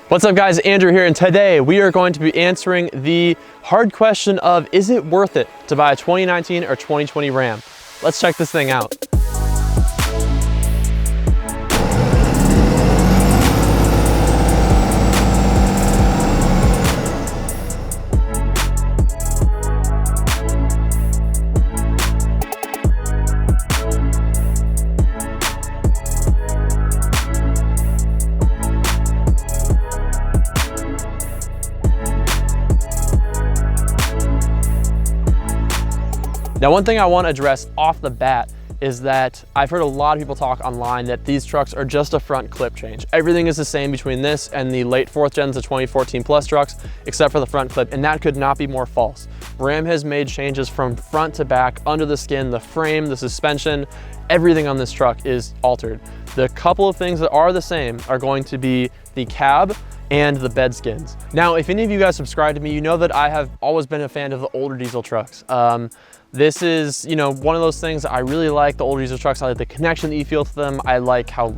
What's up guys, Andrew here, and today we are going to be answering the hard question of, is it worth it to buy a 2019 or 2020 Ram? Let's check this thing out. Now, one thing I want to address off the bat is that I've heard a lot of people talk online that these trucks are just a front clip change. Everything is the same between this and the late 4th gens, the 2014 plus trucks, except for the front clip, and that could not be more false. Ram has made changes from front to back, under the skin, the frame, the suspension, everything on this truck is altered. The couple of things that are the same are going to be the cab and the bed skins. Now, if any of you guys subscribe to me, you know that I have always been a fan of the older diesel trucks. This is, one of those things I really like. The older diesel trucks, I like the connection that you feel to them. I like how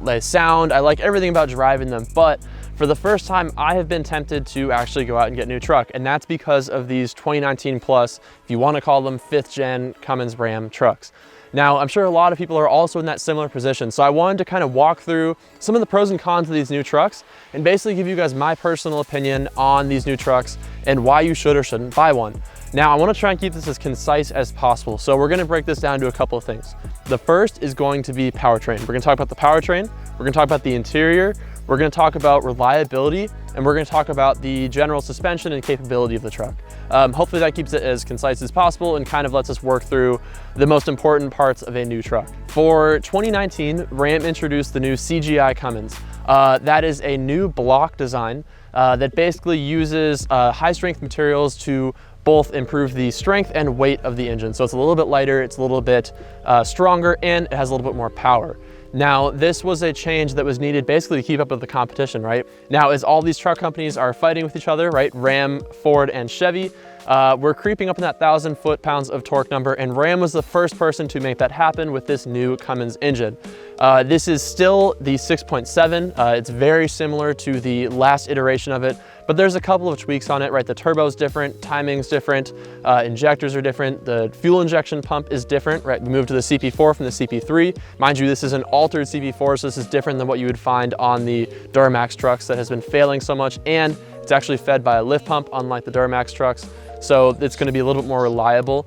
they sound. I like everything about driving them. But for the first time, I have been tempted to actually go out and get a new truck. And that's because of these 2019 plus, if you want to call them 5th gen Cummins Ram trucks. Now, I'm sure a lot of people are also in that similar position. So I wanted to kind of walk through some of the pros and cons of these new trucks and basically give you guys my personal opinion on these new trucks and why you should or shouldn't buy one. Now, I want to try and keep this as concise as possible. So we're going to break this down to a couple of things. The first is going to be powertrain. We're going to talk about the powertrain. We're going to talk about the interior. We're going to talk about reliability, and we're going to talk about the general suspension and capability of the truck. Hopefully that keeps it as concise as possible and kind of lets us work through the most important parts of a new truck. For 2019, Ram introduced the new CGI Cummins. That is a new block design that basically uses high strength materials to both improve the strength and weight of the engine. So it's a little bit lighter, it's a little bit stronger, and it has a little bit more power. Now, this was a change that was needed basically to keep up with the competition, right? Now, as all these truck companies are fighting with each other, right? Ram, Ford, and Chevy, we're creeping up in that 1,000 foot-pounds of torque number, and Ram was the first person to make that happen with this new Cummins engine. This is still the 6.7. It's very similar to the last iteration of it, but there's a couple of tweaks on it, right? The turbo's different, timing's different, injectors are different, the fuel injection pump is different, right? We moved to the CP4 from the CP3. Mind you, this is an altered CP4, so this is different than what you would find on the Duramax trucks that has been failing so much, and it's actually fed by a lift pump, unlike the Duramax trucks, so it's going to be a little bit more reliable.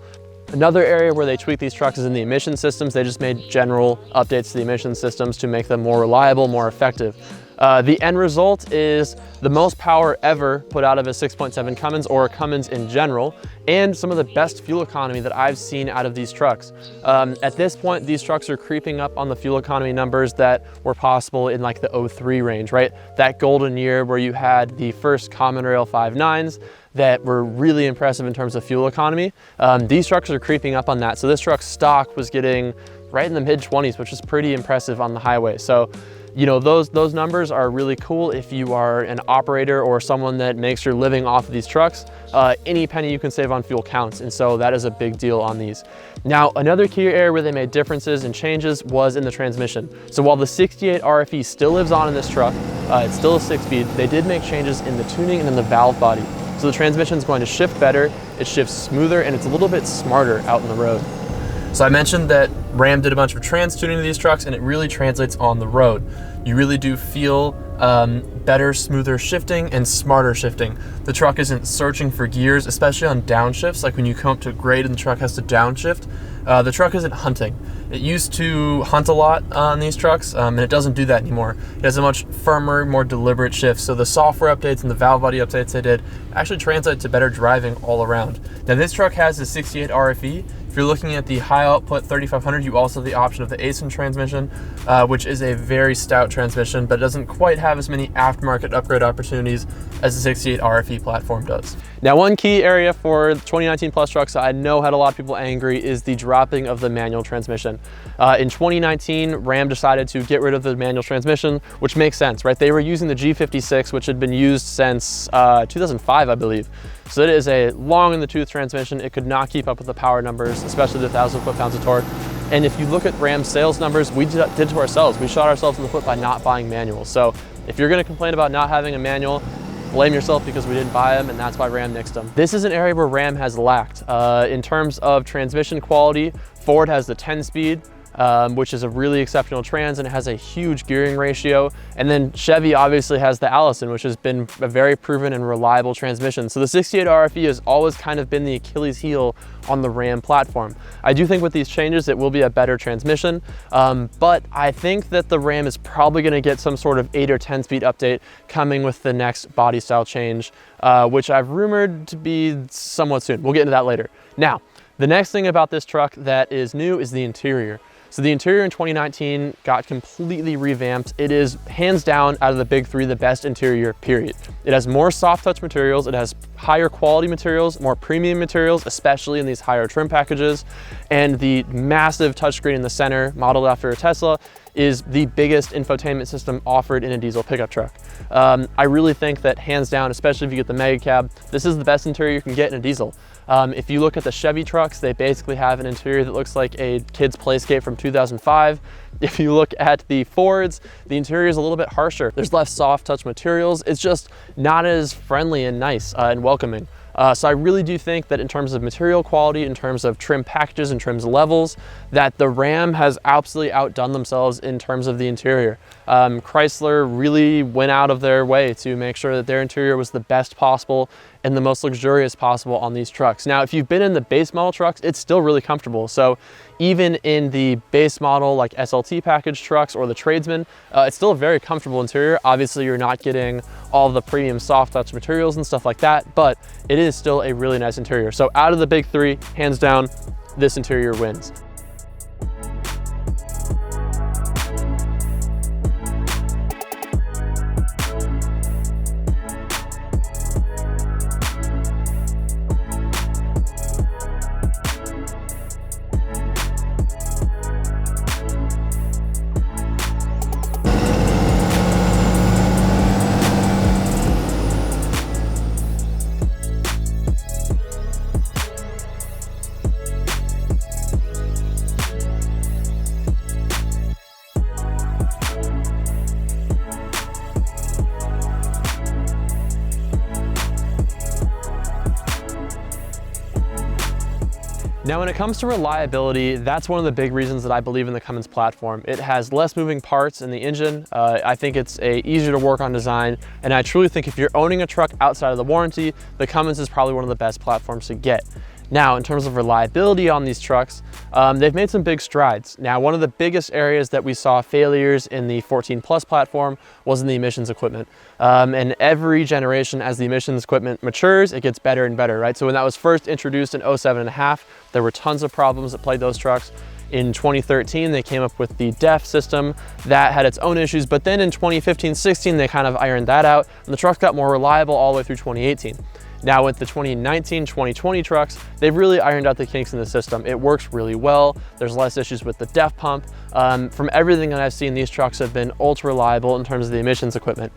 Another area where they tweak these trucks is in the emission systems. They just made general updates to the emission systems to make them more reliable, more effective. The end result is the most power ever put out of a 6.7 Cummins, or Cummins in general, and some of the best fuel economy that I've seen out of these trucks. At this point, these trucks are creeping up on the fuel economy numbers that were possible in like the 03 range, right? That golden year where you had the first Common Rail 5.9s that were really impressive in terms of fuel economy. These trucks are creeping up on that. So this truck's stock was getting right in the mid-20s, which is pretty impressive on the highway. So, those numbers are really cool if you are an operator or someone that makes your living off of these trucks. Any penny you can save on fuel counts, and so that is a big deal on these. Now, another key area where they made differences and changes was in the transmission. So while the 68 RFE still lives on in this truck, it's still a 6-speed, they did make changes in the tuning and in the valve body. So the transmission is going to shift better, it shifts smoother, and it's a little bit smarter out in the road. So I mentioned that Ram did a bunch of trans tuning to these trucks, and it really translates on the road. You really do feel better, smoother shifting and smarter shifting. The truck isn't searching for gears, especially on downshifts, like when you come up to grade and the truck has to downshift. The truck isn't hunting. It used to hunt a lot on these trucks, and it doesn't do that anymore. It has a much firmer, more deliberate shift. So the software updates and the valve body updates they did actually translate to better driving all around. Now this truck has a 68 RFE. If you're looking at the high output 3500, you also have the option of the ASIN transmission, which is a very stout transmission, but it doesn't quite have as many aftermarket upgrade opportunities as the 68 RFE platform does. Now, one key area for 2019 plus trucks that I know had a lot of people angry is the dropping of the manual transmission. In 2019, Ram decided to get rid of the manual transmission, which makes sense, right? They were using the G56, which had been used since 2005, I believe. So it is a long in the tooth transmission. It could not keep up with the power numbers, especially the 1,000 foot-pounds of torque. And if you look at Ram's sales numbers, we did to ourselves. We shot ourselves in the foot by not buying manuals. So If you're gonna complain about not having a manual, blame yourself, because we didn't buy them, and that's why Ram nixed them. This is an area where Ram has lacked. In terms of transmission quality, Ford has the 10-speed, which is a really exceptional trans, and it has a huge gearing ratio. And then Chevy obviously has the Allison, which has been a very proven and reliable transmission. So the 68 RFE has always kind of been the Achilles heel on the Ram platform. I do think with these changes, it will be a better transmission, but I think that the Ram is probably gonna get some sort of 8 or 10-speed update coming with the next body style change, which I've rumored to be somewhat soon. We'll get into that later. Now, the next thing about this truck that is new is the interior. So the interior in 2019 got completely revamped. It is hands down, out of the big three, the best interior, period. It has more soft touch materials, it has higher quality materials, more premium materials, especially in these higher trim packages, and the massive touchscreen in the center, modeled after a Tesla, is the biggest infotainment system offered in a diesel pickup truck. I really think that hands down, especially if you get the mega cab, this is the best interior you can get in a diesel. If you look at the Chevy trucks, they basically have an interior that looks like a kid's playscape from 2005. If you look at the Fords, the interior is a little bit harsher. There's less soft touch materials. It's just not as friendly and nice and welcoming. So I really do think that in terms of material quality, in terms of trim packages and trims levels, that the Ram has absolutely outdone themselves in terms of the interior. Chrysler really went out of their way to make sure that their interior was the best possible and the most luxurious possible on these trucks. Now, if you've been in the base model trucks, it's still really comfortable. So even in the base model, like SLT package trucks or the Tradesman, it's still a very comfortable interior. Obviously, you're not getting all the premium soft touch materials and stuff like that, but it is still a really nice interior. So out of the big three, hands down, this interior wins. Now, when it comes to reliability, that's one of the big reasons that I believe in the Cummins platform. It has less moving parts in the engine. I think it's easier to work on design, and I truly think if you're owning a truck outside of the warranty, the Cummins is probably one of the best platforms to get. Now, in terms of reliability on these trucks, they've made some big strides. Now, one of the biggest areas that we saw failures in the 14 Plus platform was in the emissions equipment. And every generation, as the emissions equipment matures, it gets better and better, right? So when that was first introduced in 07.5, there were tons of problems that plagued those trucks. In 2013, they came up with the DEF system that had its own issues, but then in 2015-16, they kind of ironed that out, and the trucks got more reliable all the way through 2018. Now with the 2019-2020 trucks, they've really ironed out the kinks in the system. It works really well. There's less issues with the DEF pump. From everything that I've seen, these trucks have been ultra reliable in terms of the emissions equipment.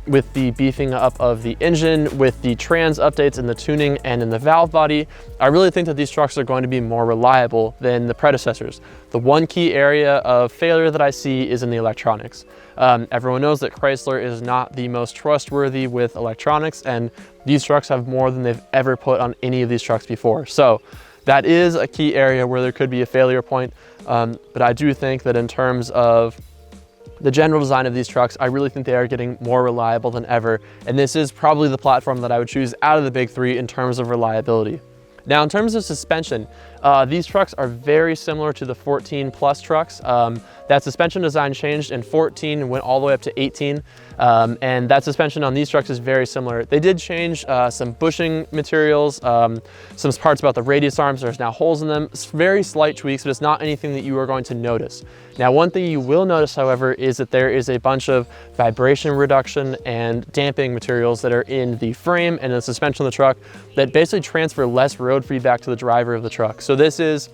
With the beefing up of the engine, with the trans updates in the tuning and in the valve body, I really think that these trucks are going to be more reliable than the predecessors. The one key area of failure that I see is in the electronics. Everyone knows that Chrysler is not the most trustworthy with electronics, and these trucks have more than they've ever put on any of these trucks before. So that is a key area where there could be a failure point. But I do think that in terms of the general design of these trucks, I really think they are getting more reliable than ever. And this is probably the platform that I would choose out of the big three in terms of reliability. Now, in terms of suspension, these trucks are very similar to the 14 Plus trucks. That suspension design changed in 14 and went all the way up to 18. And that suspension on these trucks is very similar. They did change some bushing materials, some parts about the radius arms. There's now holes in them. It's very slight tweaks, but it's not anything that you are going to notice. Now, one thing you will notice, however, is that there is a bunch of vibration reduction and damping materials that are in the frame and the suspension of the truck that basically transfer less road feedback to the driver of the truck. So this is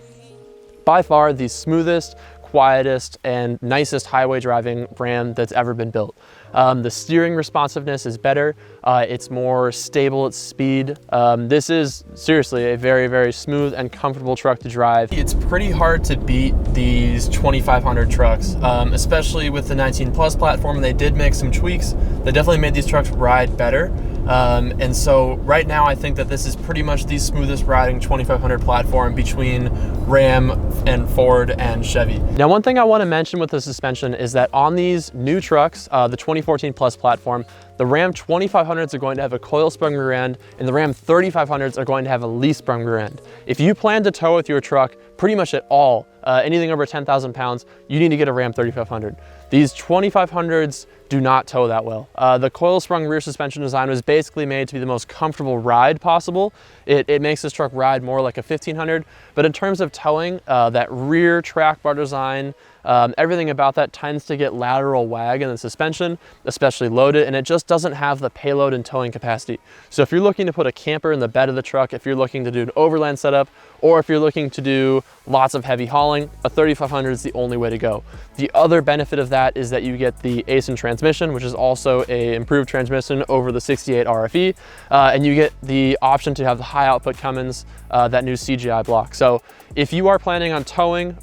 by far the smoothest, quietest, and nicest highway driving Ram that's ever been built. The steering responsiveness is better. It's more stable at speed. This is seriously a very, very smooth and comfortable truck to drive. It's pretty hard to beat these 2500 trucks, especially with the 19 Plus platform. They did make some tweaks that definitely made these trucks ride better. And so right now I think that this is pretty much the smoothest riding 2500 platform between Ram and Ford and Chevy. Now, one thing I want to mention with the suspension is that on these new trucks, the 2014 Plus platform, the Ram 2500s are going to have a coil sprung rear end, and the Ram 3500s are going to have a leaf sprung rear end. If you plan to tow with your truck pretty much at all, anything over 10,000 pounds, you need to get a Ram 3500. These 2500s do not tow that well. The coil sprung rear suspension design was basically made to be the most comfortable ride possible. It makes this truck ride more like a 1500, but in terms of towing, that rear track bar design, everything about that tends to get lateral wag in the suspension, especially loaded, and it just doesn't have the payload and towing capacity. So if you're looking to put a camper in the bed of the truck, if you're looking to do an overland setup, or if you're looking to do lots of heavy hauling, a 3500 is the only way to go. The other benefit of that is that you get the ACEN transmission, which is also an improved transmission over the 68 RFE, and you get the option to have the high output Cummins, that new CGI block. So if you are planning on towing,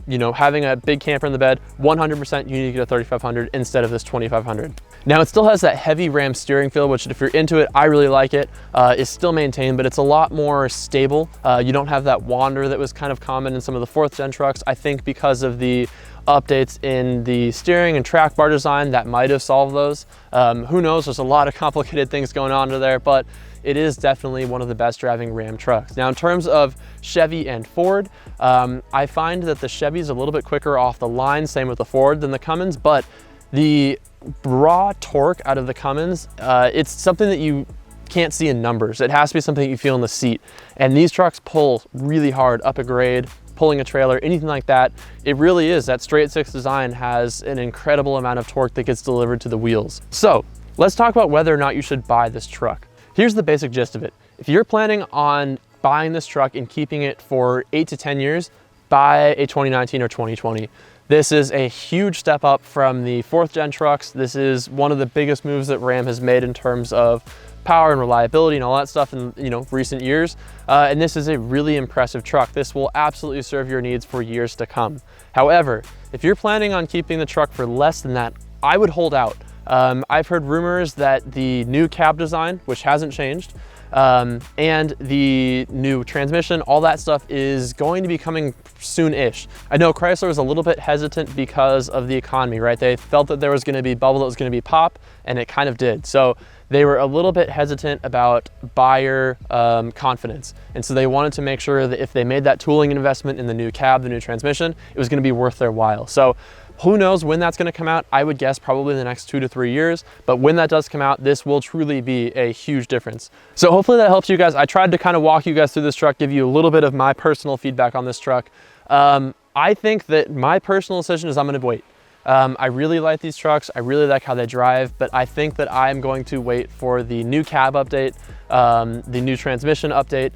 you know, having a big camper in the bed, 100% you need to get a 3500 instead of this 2500. Now, it still has that heavy Ram steering feel, which if you're into it, I really like it. It's still maintained, but it's a lot more stable. You don't have that wander that was kind of common in some of the 4th gen trucks. I think because of the updates in the steering and track bar design that might have solved those. Who knows, there's a lot of complicated things going on under there, but it is definitely one of the best driving Ram trucks. Now, in terms of Chevy and Ford, I find that the Chevy's a little bit quicker off the line, same with the Ford, than the Cummins, but the raw torque out of the Cummins, it's something that you can't see in numbers. It has to be something you feel in the seat. And these trucks pull really hard up a grade, pulling a trailer, anything like that. It really is, that straight 6 design has an incredible amount of torque that gets delivered to the wheels. So let's talk about whether or not you should buy this truck. Here's the basic gist of it. If you're planning on buying this truck and keeping it for 8 to 10 years, buy a 2019 or 2020. This is a huge step up from the 4th gen trucks. This is one of the biggest moves that Ram has made in terms of power and reliability and all that stuff in, you know, recent years. And this is a really impressive truck. This will absolutely serve your needs for years to come. However, if you're planning on keeping the truck for less than that, I would hold out. I've heard rumors that the new cab design, which hasn't changed, and the new transmission, all that stuff is going to be coming soon-ish. I know Chrysler was a little bit hesitant because of the economy, right? They felt that there was going to be bubble that was going to be pop, and it kind of did. So they were a little bit hesitant about buyer confidence. And so they wanted to make sure that if they made that tooling investment in the new cab, the new transmission, it was going to be worth their while. So who knows when that's going to come out? I would guess probably in the next 2 to 3 years, but when that does come out, this will truly be a huge difference. So hopefully that helps you guys. I tried to kind of walk you guys through this truck, give you a little bit of my personal feedback on this truck. I think that my personal decision is I'm going to wait. I really like these trucks. I really like how they drive, but I think that I'm going to wait for the new cab update, the new transmission update,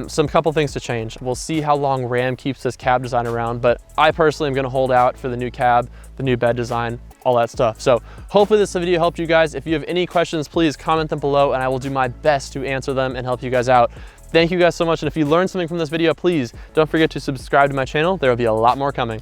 some couple things to change. We'll see how long Ram keeps this cab design around, but I personally am going to hold out for the new cab, the new bed design, all that stuff. So hopefully this video helped you guys. If you have any questions, please comment them below and I will do my best to answer them and help you guys out. Thank you guys so much. And if you learned something from this video, please don't forget to subscribe to my channel. There will be a lot more coming.